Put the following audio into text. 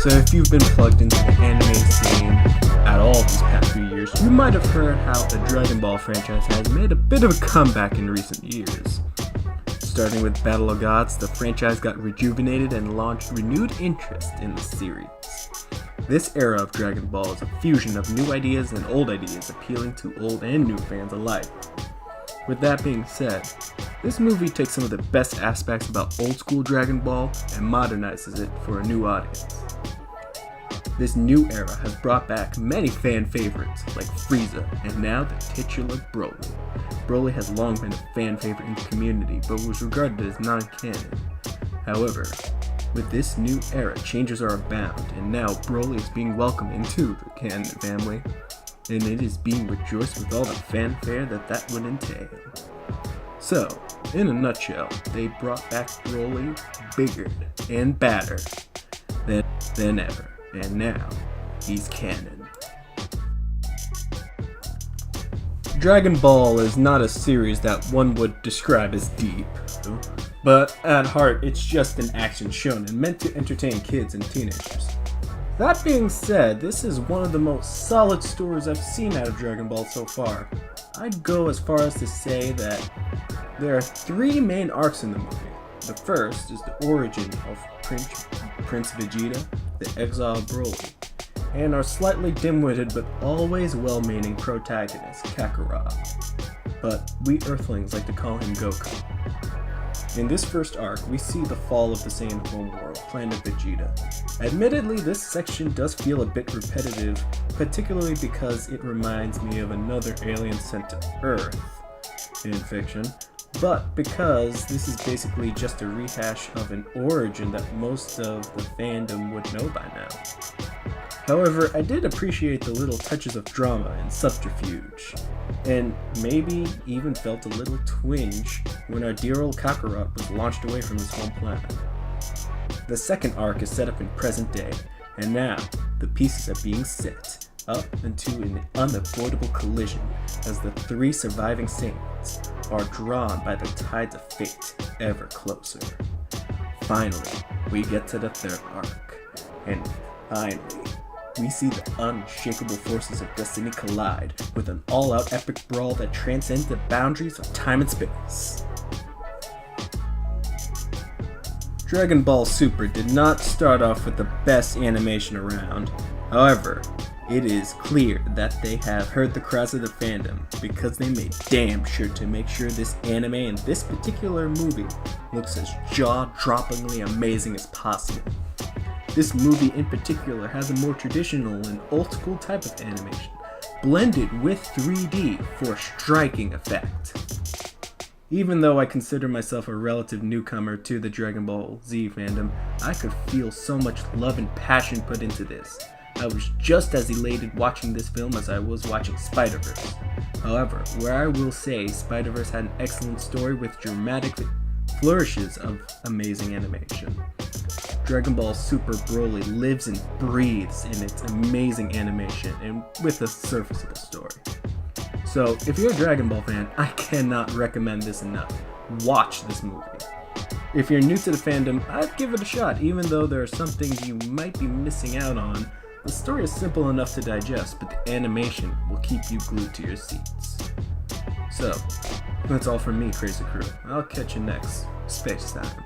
So if you've been plugged into the anime scene at all these past few years, you might have heard how the Dragon Ball franchise has made a bit of a comeback in recent years. Starting with Battle of Gods, the franchise got rejuvenated and launched renewed interest in the series. This era of Dragon Ball is a fusion of new ideas and old ideas appealing to old and new fans alike. With that being said, this movie takes some of the best aspects about old school Dragon Ball and modernizes it for a new audience. This new era has brought back many fan favorites like Frieza and now the titular Broly. Broly has long been a fan favorite in the community but was regarded as non-canon. However, with this new era, changes are abound and now Broly is being welcomed into the canon family, and it is being rejoiced with all the fanfare that would entail. So, in a nutshell, they brought back Broly bigger and badder than ever, and now he's canon. Dragon Ball is not a series that one would describe as deep, but at heart it's just an action shonen meant to entertain kids and teenagers. That being said, this is one of the most solid stories I've seen out of Dragon Ball so far. I'd go as far as to say that there are three main arcs in the movie. The first is the origin of Prince Vegeta, the exiled Broly, and our slightly dim-witted but always well-meaning protagonist, Kakarot. But we Earthlings like to call him Goku. In this first arc, we see the fall of the Saiyan homeworld, Planet Vegeta. Admittedly, this section does feel a bit repetitive, particularly because it reminds me of another alien sent to Earth in fiction, but because this is basically just a rehash of an origin that most of the fandom would know by now. However, I did appreciate the little touches of drama and subterfuge, and maybe even felt a little twinge when our dear old Kakarot was launched away from his home planet. The second arc is set up in present day, and now the pieces are being set up into an unavoidable collision as the three surviving Saiyans are drawn by the tides of fate ever closer. Finally, we get to the third arc, and finally, we see the unshakable forces of destiny collide with an all-out epic brawl that transcends the boundaries of time and space. Dragon Ball Super did not start off with the best animation around. However, it is clear that they have heard the cries of the fandom because they made damn sure to make sure this anime and this particular movie looks as jaw-droppingly amazing as possible. This movie in particular has a more traditional and old-school type of animation, blended with 3D for a striking effect. Even though I consider myself a relative newcomer to the Dragon Ball Z fandom, I could feel so much love and passion put into this. I was just as elated watching this film as I was watching Spider-Verse. However, where I will say Spider-Verse had an excellent story with dramatic flourishes of amazing animation, Dragon Ball Super Broly lives and breathes in its amazing animation and with a serviceable story. So, if you're a Dragon Ball fan, I cannot recommend this enough. Watch this movie. If you're new to the fandom, I'd give it a shot, even though there are some things you might be missing out on. The story is simple enough to digest, but the animation will keep you glued to your seats. So, that's all from me, Crazy Crew. I'll catch you next Space Time.